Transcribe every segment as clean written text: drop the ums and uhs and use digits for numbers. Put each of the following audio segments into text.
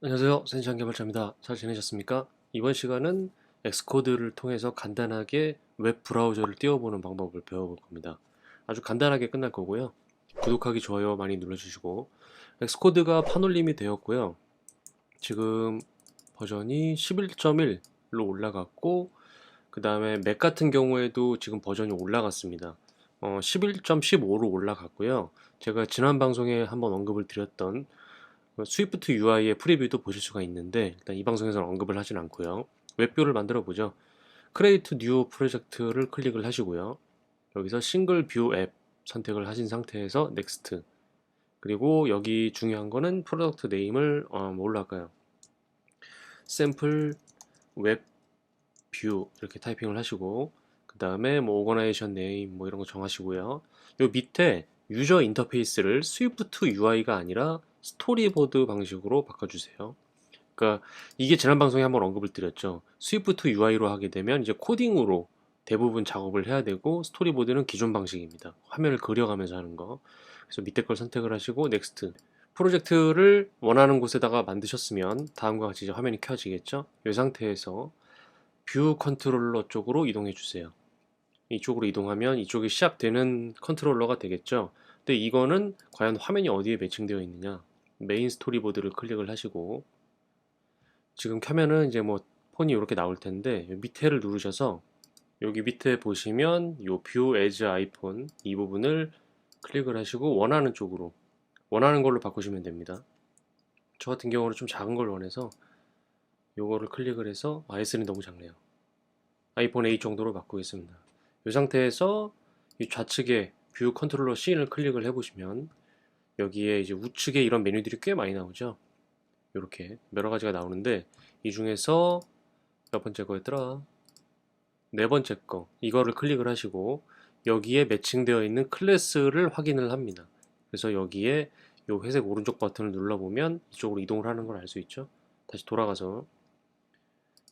안녕하세요. 센시한 개발자입니다. 잘 지내셨습니까? 이번 시간은 엑스코드를 통해서 간단하게 웹 브라우저를 띄워보는 방법을 배워볼 겁니다. 아주 간단하게 끝날 거고요. 구독하기, 좋아요 많이 눌러주시고 엑스코드가 판올림이 되었고요. 지금 버전이 11.1로 올라갔고 그 다음에 맥 같은 경우에도 지금 버전이 올라갔습니다. 11.15로 올라갔고요. 제가 지난 방송에 한번 언급을 드렸던 스위프트 UI의 프리뷰도 보실 수가 있는데 일단 이 방송에서는 언급을 하진 않고요. 웹뷰를 만들어 보죠. 크레이트 뉴 프로젝트를 클릭을 하시고요. 여기서 싱글 뷰 앱 선택을 하신 상태에서 넥스트. 그리고 여기 중요한 거는 프로덕트 네임을 뭘로 할까요? 샘플 웹 뷰 이렇게 타이핑을 하시고 그 다음에 뭐 오거나이제이션 네임 뭐 이런 거 정하시고요. 요 밑에 유저 인터페이스를 스위프트 UI가 아니라 스토리보드 방식으로 바꿔주세요. 그러니까 이게 지난 방송에 한번 언급을 드렸죠. 스위프트 UI로 하게 되면 이제 코딩으로 대부분 작업을 해야 되고 스토리보드는 기존 방식입니다. 화면을 그려가면서 하는 거. 그래서 밑에 걸 선택을 하시고 넥스트. 프로젝트를 원하는 곳에다가 만드셨으면 다음과 같이 이제 화면이 켜지겠죠. 이 상태에서 뷰 컨트롤러 쪽으로 이동해 주세요. 이쪽으로 이동하면 이쪽이 시작되는 컨트롤러가 되겠죠. 근데 이거는 과연 화면이 어디에 매칭되어 있느냐? 메인 스토리보드를 클릭을 하시고 지금 켜면은 이제 뭐 폰이 이렇게 나올 텐데 밑에를 누르셔서 여기 밑에 보시면 요 뷰 에즈 아이폰 이 부분을 클릭을 하시고 원하는 쪽으로 원하는 걸로 바꾸시면 됩니다. 저 같은 경우는 좀 작은 걸 원해서 요거를 클릭을 해서 S3는 너무 작네요. 아이폰 8 정도로 바꾸겠습니다. 이 상태에서 이 좌측에 뷰 컨트롤러 C를 클릭을 해보시면 여기에 이제 우측에 이런 메뉴들이 꽤 많이 나오죠. 이렇게 여러 가지가 나오는데 이 중에서 몇 번째 거였더라? 네 번째 거 이거를 클릭을 하시고 여기에 매칭되어 있는 클래스를 확인을 합니다. 그래서 여기에 이 회색 오른쪽 버튼을 눌러보면 이쪽으로 이동을 하는 걸 알 수 있죠. 다시 돌아가서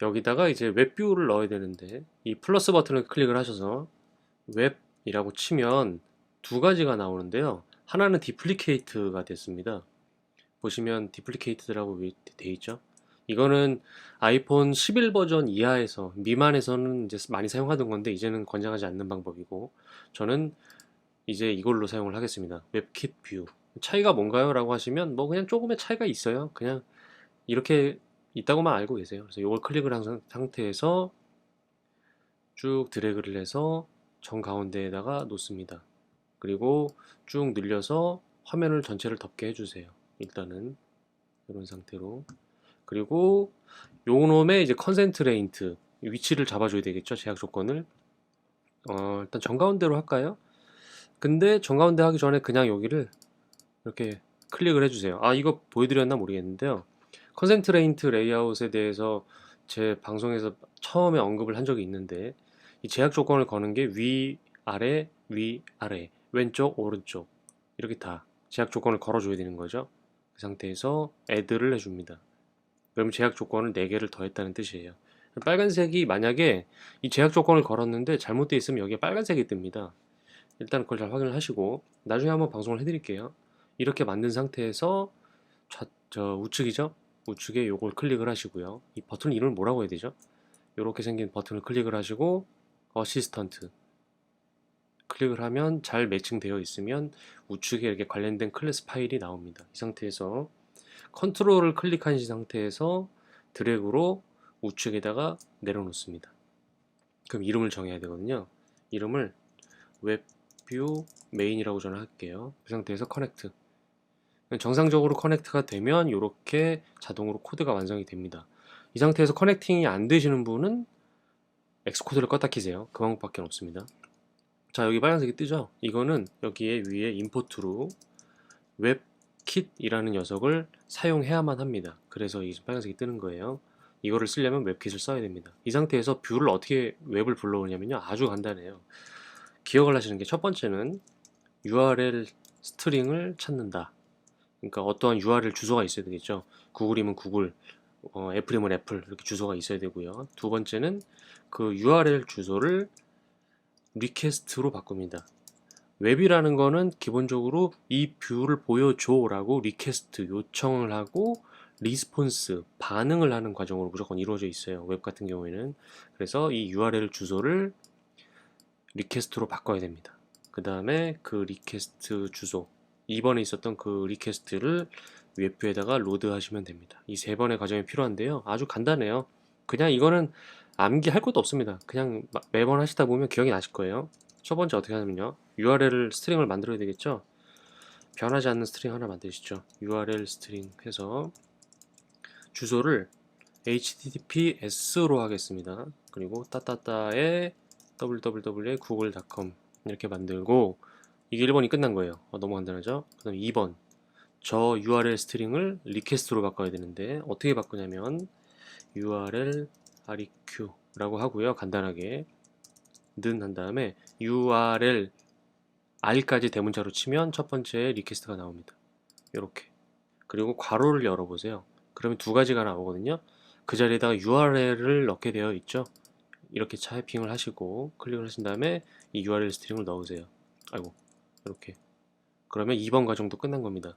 여기다가 이제 웹뷰를 넣어야 되는데 이 플러스 버튼을 클릭을 하셔서 웹이라고 치면 두 가지가 나오는데요. 하나는 디플리케이트가 됐습니다. 보시면 디플리케이트라고 되어 있죠. 이거는 아이폰 11 버전 이하에서 미만에서는 이제 많이 사용하던 건데 이제는 권장하지 않는 방법이고 저는 이제 이걸로 사용을 하겠습니다. 웹킷 뷰. 차이가 뭔가요? 라고 하시면 뭐 그냥 조금의 차이가 있어요. 그냥 이렇게 있다고만 알고 계세요. 그래서 이걸 클릭을 한 상태에서 쭉 드래그를 해서 정 가운데에다가 놓습니다. 그리고 쭉 늘려서 화면을 전체를 덮게 해주세요. 일단은 이런 상태로. 그리고 요놈의 이제 컨센트레인트 위치를 잡아줘야 되겠죠. 제약 조건을. 일단 정가운데로 할까요? 근데 정가운데 하기 전에 그냥 여기를 이렇게 클릭을 해주세요. 이거 보여드렸나 모르겠는데요. 컨센트레인트 레이아웃에 대해서 제 방송에서 처음에 언급을 한 적이 있는데 이 제약 조건을 거는 게 위, 아래, 위, 아래, 왼쪽, 오른쪽 이렇게 다 제약 조건을 걸어줘야 되는 거죠. 그 상태에서 add를 해줍니다. 그럼 제약 조건을 4개를 더했다는 뜻이에요. 빨간색이 만약에 이 제약 조건을 걸었는데 잘못되어 있으면 여기에 빨간색이 뜹니다. 일단 그걸 잘 확인을 하시고 나중에 한번 방송을 해드릴게요. 이렇게 만든 상태에서 저 우측이죠? 우측에 요걸 클릭을 하시고요. 이 버튼 이름을 뭐라고 해야 되죠? 이렇게 생긴 버튼을 클릭을 하시고 어시스턴트 클릭을 하면 잘 매칭되어 있으면 우측에 이렇게 관련된 클래스 파일이 나옵니다. 이 상태에서 컨트롤을 클릭한 상태에서 드래그로 우측에다가 내려놓습니다. 그럼 이름을 정해야 되거든요. 이름을 웹뷰 메인이라고 저는 할게요. 그 상태에서 커넥트. 정상적으로 커넥트가 되면 이렇게 자동으로 코드가 완성이 됩니다. 이 상태에서 커넥팅이 안 되시는 분은 엑스코드를 껐다 키세요. 그 방법밖에 없습니다. 자, 여기 빨간색이 뜨죠? 이거는 여기에 위에 임포트로 웹킷이라는 녀석을 사용해야만 합니다. 그래서 이 빨간색이 뜨는 거예요. 이거를 쓰려면 웹킷을 써야 됩니다. 이 상태에서 뷰를 어떻게 웹을 불러오냐면요. 아주 간단해요. 기억을 하시는 게 첫 번째는 URL 스트링을 찾는다. 그러니까 어떠한 URL 주소가 있어야 되겠죠. 구글이면 구글, 애플이면 애플 이렇게 주소가 있어야 되고요. 두 번째는 그 URL 주소를 리퀘스트로 바꿉니다. 웹이라는 거는 기본적으로 이 뷰를 보여줘라고 리퀘스트 요청을 하고 리스폰스, 반응을 하는 과정으로 무조건 이루어져 있어요. 웹 같은 경우에는. 그래서 이 URL 주소를 리퀘스트로 바꿔야 됩니다. 그 다음에 그 리퀘스트 주소, 이번에 있었던 그 리퀘스트를 웹뷰에다가 로드하시면 됩니다. 이 세 번의 과정이 필요한데요. 아주 간단해요. 그냥 이거는 암기할 것도 없습니다. 그냥 매번 하시다 보면 기억이 나실 거예요. 첫 번째 어떻게 하냐면요. URL 스트링을 만들어야 되겠죠. 변하지 않는 스트링 하나 만드시죠. URL 스트링 해서 주소를 https로 하겠습니다. 그리고 따따따에 www.google.com 이렇게 만들고, 이게 1번이 끝난 거예요. 너무 간단하죠? 그 다음 2번, 저 URL 스트링을 리퀘스트로 바꿔야 되는데 어떻게 바꾸냐면 URL req라고 하고요. 간단하게 는 한 다음에 URL r까지 대문자로 치면 첫 번째 리퀘스트가 나옵니다. 이렇게. 그리고 괄호를 열어보세요. 그러면 두 가지가 나오거든요. 그 자리에다가 URL을 넣게 되어 있죠. 이렇게 타이핑을 하시고 클릭을 하신 다음에 이 URL 스트링을 넣으세요. 아이고, 이렇게. 그러면 2번 과정도 끝난 겁니다.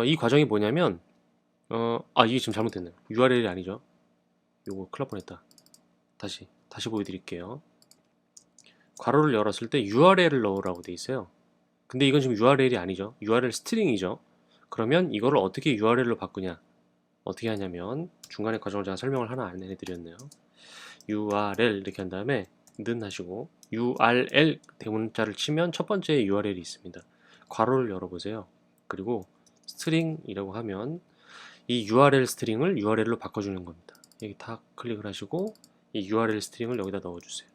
이 과정이 뭐냐면 이게 지금 잘못됐네요. URL이 아니죠. 요거 큰일 날 뻔했다. 다시 보여드릴게요. 괄호를 열었을 때 URL을 넣으라고 돼 있어요. 근데 이건 지금 URL이 아니죠. URL 스트링이죠. 그러면 이거를 어떻게 URL로 바꾸냐? 어떻게 하냐면 중간에 과정을 제가 설명을 하나 안 해드렸네요. URL 이렇게 한 다음에 는 하시고 URL 대문자를 치면 첫 번째 URL이 있습니다. 괄호를 열어보세요. 그리고 스트링이라고 하면 이 URL 스트링을 URL로 바꿔주는 겁니다. 여기 다 클릭을 하시고 이 URL 스트링을 여기다 넣어주세요.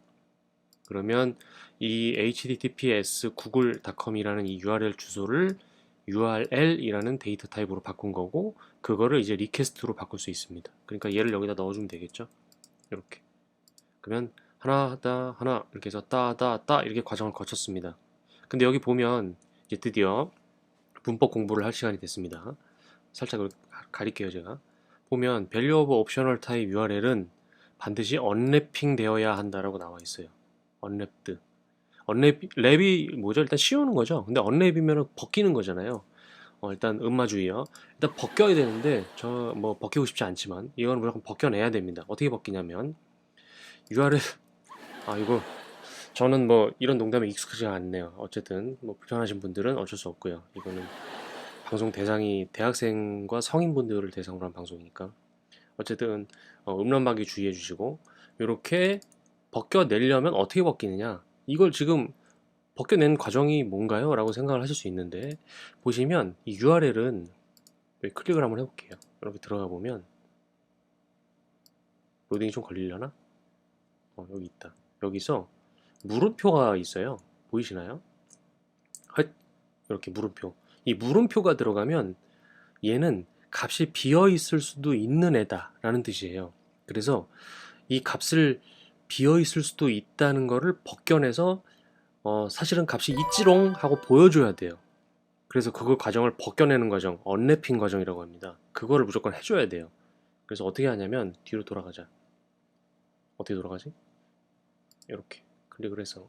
그러면 이 https google.com이라는 이 URL 주소를 URL이라는 데이터 타입으로 바꾼 거고, 그거를 이제 리퀘스트로 바꿀 수 있습니다. 그러니까 얘를 여기다 넣어주면 되겠죠. 이렇게. 그러면 하나 하나 이렇게 해서 따 이렇게 과정을 거쳤습니다. 근데 여기 보면 이제 드디어 문법 공부를 할 시간이 됐습니다. 살짝 가릴게요. 제가 보면 value of optional type URL은 반드시 언랩핑 되어야 한다라고 나와 있어요. 언랩드. 랩이 뭐죠? 일단 씌우는 거죠. 근데 언랩이면 벗기는 거잖아요. 일단 음마주의요. 일단 벗겨야 되는데 저 뭐 벗기고 싶지 않지만 이건 무조건 벗겨내야 됩니다. 어떻게 벗기냐면 URL 이거 저는 뭐 이런 농담에 익숙하지 않네요. 어쨌든 뭐 불편하신 분들은 어쩔 수 없고요. 이거는 방송 대상이 대학생과 성인분들을 대상으로 한 방송이니까 어쨌든 음란마귀 주의해 주시고, 이렇게 벗겨내려면 어떻게 벗기느냐, 이걸 지금 벗겨낸 과정이 뭔가요? 라고 생각을 하실 수 있는데, 보시면 이 URL은 클릭을 한번 해볼게요. 이렇게 들어가 보면 로딩이 좀 걸리려나? 여기 있다. 여기서 물음표가 있어요. 보이시나요? 이렇게 물음표. 이 물음표가 들어가면 얘는 값이 비어 있을 수도 있는 애다 라는 뜻이에요. 그래서 이 값을 비어 있을 수도 있다는 거를 벗겨내서 사실은 값이 있지롱 하고 보여줘야 돼요. 그래서 그걸 과정을 벗겨내는 과정, 언랩핑 과정이라고 합니다. 그거를 무조건 해줘야 돼요. 그래서 어떻게 하냐면 뒤로 돌아가자. 어떻게 돌아가지? 이렇게 클릭을 해서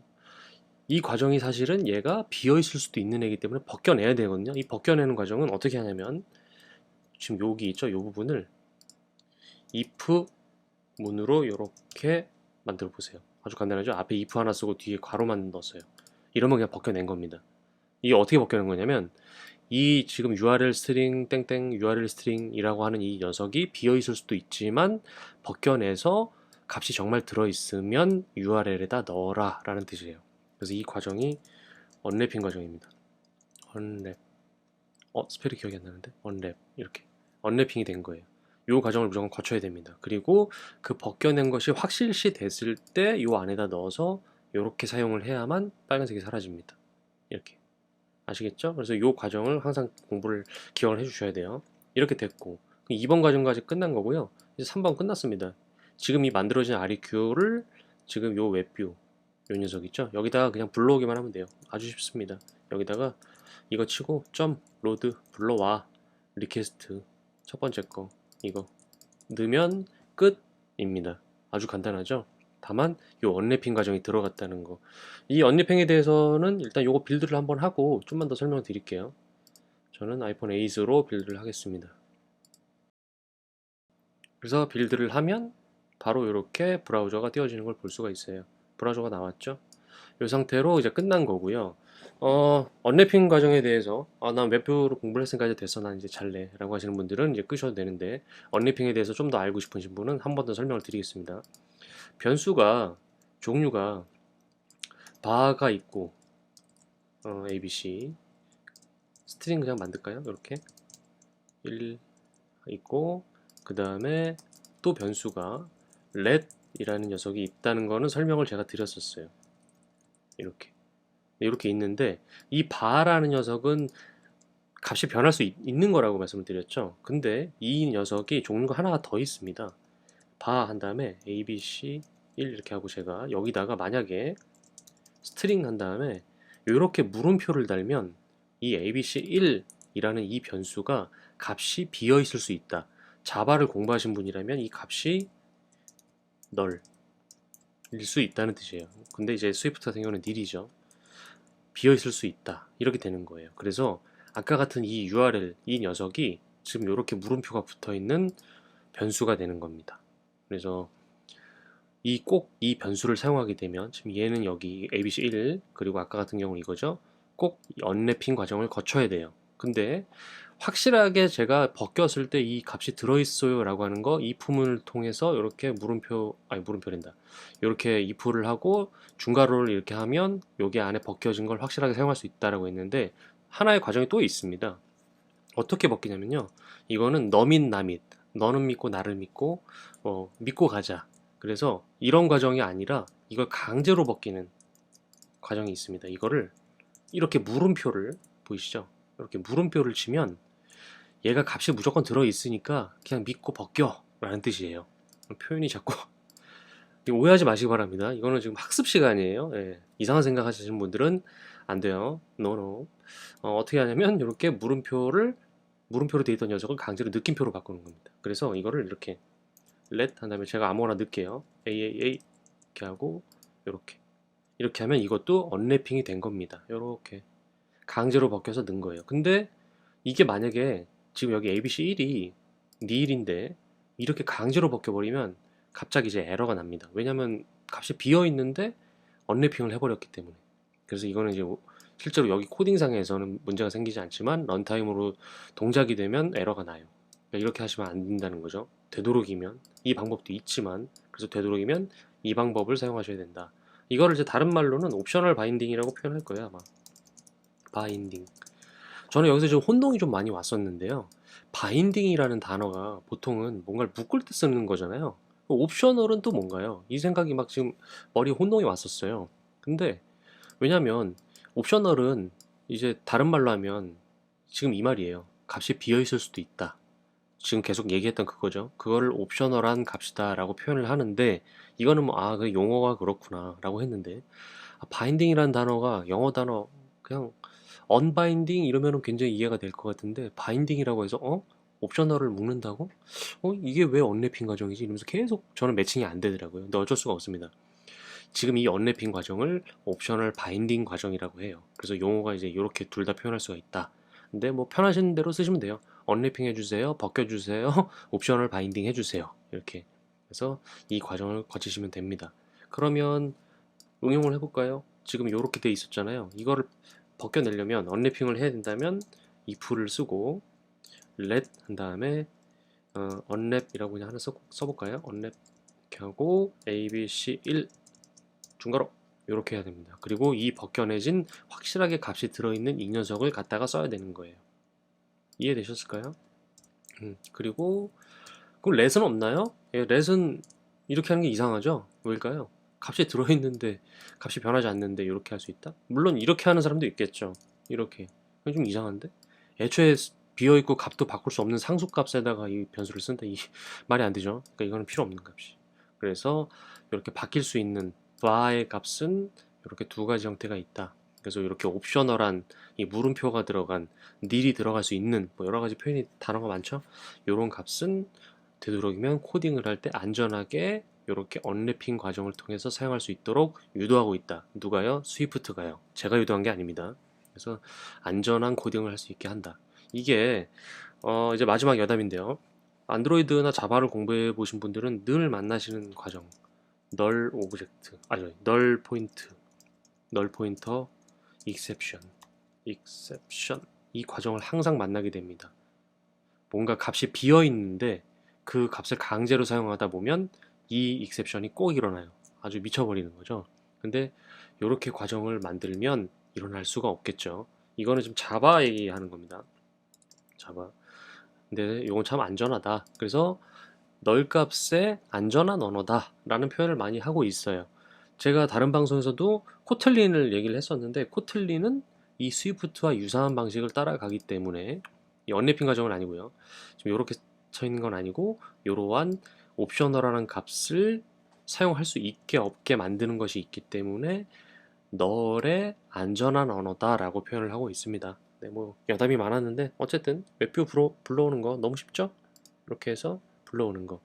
이 과정이 사실은 얘가 비어 있을 수도 있는 애기 때문에 벗겨내야 되거든요. 이 벗겨내는 과정은 어떻게 하냐면 지금 여기 있죠? 이 부분을 if 문으로 이렇게 만들어 보세요. 아주 간단하죠? 앞에 if 하나 쓰고 뒤에 괄호만 넣었어요. 이러면 그냥 벗겨낸 겁니다. 이게 어떻게 벗겨낸 거냐면 이 지금 URL 스트링 땡땡 URL 스트링이라고 하는 이 녀석이 비어 있을 수도 있지만 벗겨내서 값이 정말 들어있으면 URL에다 넣어라 라는 뜻이에요. 그래서 이 과정이 언랩핑 과정입니다. 언랩. 스펠이 기억이 안 나는데? 언랩. 이렇게. 언랩핑이 된 거예요. 이 과정을 무조건 거쳐야 됩니다. 그리고 그 벗겨낸 것이 확실시 됐을 때 이 안에다 넣어서 이렇게 사용을 해야만 빨간색이 사라집니다. 이렇게. 아시겠죠? 그래서 이 과정을 항상 공부를 기억을 해주셔야 돼요. 이렇게 됐고 2번 과정까지 끝난 거고요. 이제 3번 끝났습니다. 지금 이 만들어진 REQ를 지금 요 웹뷰 요 녀석 있죠? 여기다가 그냥 불러오기만 하면 돼요. 아주 쉽습니다. 여기다가 이거 치고 점 로드 불러와 리퀘스트 첫 번째 거 이거 넣으면 끝입니다. 아주 간단하죠? 다만 이 언랩핑 과정이 들어갔다는 거. 이 언랩핑에 대해서는 일단 요거 빌드를 한번 하고 좀만 더 설명을 드릴게요. 저는 아이폰 8으로 빌드를 하겠습니다. 그래서 빌드를 하면 바로 이렇게 브라우저가 띄워지는 걸 볼 수가 있어요. 브라우저가 나왔죠. 이 상태로 이제 끝난 거고요. 언래핑 과정에 대해서 난 웹뷰로 공부를 했으니까 이제 됐어, 난 이제 잘래 라고 하시는 분들은 이제 끄셔도 되는데, 언래핑에 대해서 좀 더 알고 싶으신 분은 한 번 더 설명을 드리겠습니다. 변수가 종류가 바가 있고 ABC 스트링 그냥 만들까요? 이렇게 1 있고, 그 다음에 또 변수가 let이라는 녀석이 있다는 거는 설명을 제가 드렸었어요. 이렇게 있는데, 이 바라는 녀석은 값이 변할 수 있는 거라고 말씀을 드렸죠. 근데 이 녀석이 종류가 하나가 더 있습니다. 바 한 다음에 ABC 1 이렇게 하고, 제가 여기다가 만약에 스트링 한 다음에 이렇게 물음표를 달면 이 ABC 1이라는 이 변수가 값이 비어 있을 수 있다. 자바를 공부하신 분이라면 이 값이 널일 수 있다는 뜻이에요. 근데 이제 스위프트 같은 경우는 nil이죠. 비어 있을 수 있다. 이렇게 되는 거예요. 그래서 아까 같은 이 URL, 이 녀석이 지금 이렇게 물음표가 붙어 있는 변수가 되는 겁니다. 그래서 꼭 이 변수를 사용하게 되면, 지금 얘는 여기 ABC1 그리고 아까 같은 경우는 이거죠. 꼭 언래핑 과정을 거쳐야 돼요. 근데 확실하게 제가 벗겼을 때 이 값이 들어있어요 라고 하는 거, if문을 통해서 이렇게 물음표랜다, 이렇게 if를 하고 중괄호를 이렇게 하면 여기 안에 벗겨진 걸 확실하게 사용할 수 있다라고 했는데, 하나의 과정이 또 있습니다. 어떻게 벗기냐면요, 이거는 너민 나밋, 너는 믿고 나를 믿고 믿고 가자. 그래서 이런 과정이 아니라 이걸 강제로 벗기는 과정이 있습니다. 이거를 이렇게 물음표를, 보이시죠? 이렇게 물음표를 치면 얘가 값이 무조건 들어있으니까 그냥 믿고 벗겨 라는 뜻이에요. 표현이 자꾸 오해하지 마시기 바랍니다. 이거는 지금 학습 시간이에요. 예. 이상한 생각 하시는 분들은 안 돼요. 노노. 어떻게 하냐면 이렇게 물음표로 돼 있던 녀석을 강제로 느낌표로 바꾸는 겁니다. 그래서 이거를 이렇게 let 한 다음에 제가 아무거나 넣을게요. AAA 이렇게 하고 이렇게 하면 이것도 언래핑이 된 겁니다. 이렇게 강제로 벗겨서 넣은 거예요. 근데 이게 만약에 지금 여기 ABC1이 nil인데 이렇게 강제로 벗겨버리면 갑자기 이제 에러가 납니다. 왜냐면 값이 비어 있는데 언래핑을 해버렸기 때문에. 그래서 이거는 이제 실제로 여기 코딩상에서는 문제가 생기지 않지만 런타임으로 동작이 되면 에러가 나요. 그러니까 이렇게 하시면 안 된다는 거죠. 되도록이면 이 방법도 있지만, 그래서 되도록이면 이 방법을 사용하셔야 된다. 이거를 이제 다른 말로는 옵셔널 바인딩이라고 표현할 거예요, 아마. 바인딩. 저는 여기서 좀 혼동이 좀 많이 왔었는데요. 바인딩이라는 단어가 보통은 뭔가를 묶을 때 쓰는 거잖아요. 옵셔널은 또 뭔가요? 이 생각이 막 지금 머리에 혼동이 왔었어요. 근데 왜냐면 옵셔널은 이제 다른 말로 하면 지금 이 말이에요. 값이 비어 있을 수도 있다. 지금 계속 얘기했던 그거죠. 그거를 옵셔널한 값이다 라고 표현을 하는데, 이거는 그 용어가 그렇구나 라고 했는데, 바인딩이라는 단어가 영어 단어, 그냥 언바인딩 이러면은 굉장히 이해가 될 것 같은데, 바인딩이라고 해서 옵셔널을 묶는다고? 이게 왜 언래핑 과정이지? 이러면서 계속 저는 매칭이 안 되더라고요. 근데 어쩔 수가 없습니다. 지금 이 언래핑 과정을 옵셔널 바인딩 과정이라고 해요. 그래서 용어가 이제 이렇게 둘 다 표현할 수가 있다. 근데 뭐 편하신 대로 쓰시면 돼요. 언래핑 해주세요, 벗겨주세요, 옵셔널 바인딩 해주세요. 이렇게 해서 이 과정을 거치시면 됩니다. 그러면 응용을 해볼까요? 지금 이렇게 돼 있었잖아요. 이거를 벗겨내려면, 언래핑을 해야 된다면 if를 쓰고 let 한 다음에 unwrap이라고 그냥 하나 써볼까요? unwrap 이렇게 하고 abc1 중괄호 이렇게 해야 됩니다. 그리고 이 벗겨내진 확실하게 값이 들어있는 이 녀석을 갖다가 써야 되는 거예요. 이해되셨을까요? 그리고 그럼 let은 없나요? 예, let은 이렇게 하는 게 이상하죠? 왜일까요? 값이 들어있는데 값이 변하지 않는데 이렇게 할 수 있다? 물론 이렇게 하는 사람도 있겠죠. 이렇게. 좀 이상한데? 애초에 비어있고 값도 바꿀 수 없는 상수값에다가 이 변수를 쓴다. 이 말이 안 되죠. 그러니까 이거는 필요 없는 값이. 그래서 이렇게 바뀔 수 있는 var의 값은 이렇게 두 가지 형태가 있다. 그래서 이렇게 옵셔널한 이 물음표가 들어간 nil이 들어갈 수 있는 뭐 여러 가지 표현이 단어가 많죠. 이런 값은 되도록이면 코딩을 할 때 안전하게 이렇게 언래핑 과정을 통해서 사용할 수 있도록 유도하고 있다. 누가요? 스위프트가요. 제가 유도한 게 아닙니다. 그래서 안전한 코딩을 할 수 있게 한다. 이게 이제 마지막 여담인데요. 안드로이드나 자바를 공부해 보신 분들은 늘 만나시는 과정, 널 오브젝트, 널 포인트, 널 포인터, 익셉션, 이 과정을 항상 만나게 됩니다. 뭔가 값이 비어 있는데 그 값을 강제로 사용하다 보면 이 익셉션이 꼭 일어나요. 아주 미쳐버리는 거죠. 근데 이렇게 과정을 만들면 일어날 수가 없겠죠. 이거는 지금 자바 얘기하는 겁니다. 자바. 근데 이건 참 안전하다. 그래서 널 값의 안전한 언어다 라는 표현을 많이 하고 있어요. 제가 다른 방송에서도 코틀린을 얘기를 했었는데, 코틀린은 이 스위프트와 유사한 방식을 따라가기 때문에, 이 언래핑 과정은 아니고요. 지금 이렇게 쳐 있는 건 아니고 이러한 옵셔널한 값을 사용할 수 있게 없게 만드는 것이 있기 때문에 널의 안전한 언어다라고 표현을 하고 있습니다. 네, 뭐 여담이 많았는데 어쨌든 웹뷰 불러오는 거 너무 쉽죠? 이렇게 해서 불러오는 거.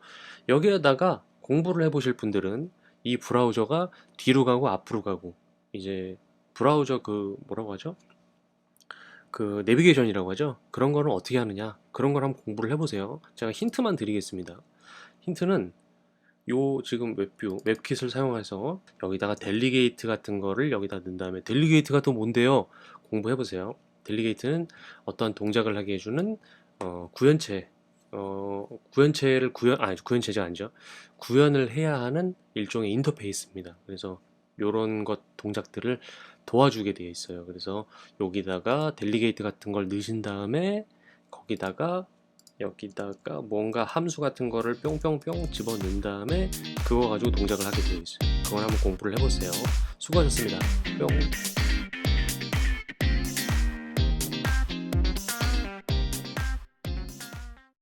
여기에다가 공부를 해보실 분들은 이 브라우저가 뒤로 가고 앞으로 가고, 이제 브라우저 그 뭐라고 하죠? 그 내비게이션이라고 하죠. 그런 거는 어떻게 하느냐, 그런 걸 한번 공부를 해보세요. 제가 힌트만 드리겠습니다. 힌트는 요 지금 웹킷을 사용해서 여기다가 델리게이트 같은 거를 여기다 넣은 다음에, 델리게이트가 또 뭔데요? 공부해보세요. 델리게이트는 어떠한 동작을 하게 해주는 구현체, 구현체를 구현체가 아니죠. 구현을 해야 하는 일종의 인터페이스입니다. 그래서 요런 것 동작들을 도와주게 되어 있어요. 그래서 여기다가 델리게이트 같은 걸 넣으신 다음에 여기다가 뭔가 함수 같은 거를 뿅뿅뿅 집어넣은 다음에 그거 가지고 동작을 하게 되어 있어요. 그걸 한번 공부를 해보세요. 수고하셨습니다. 뿅.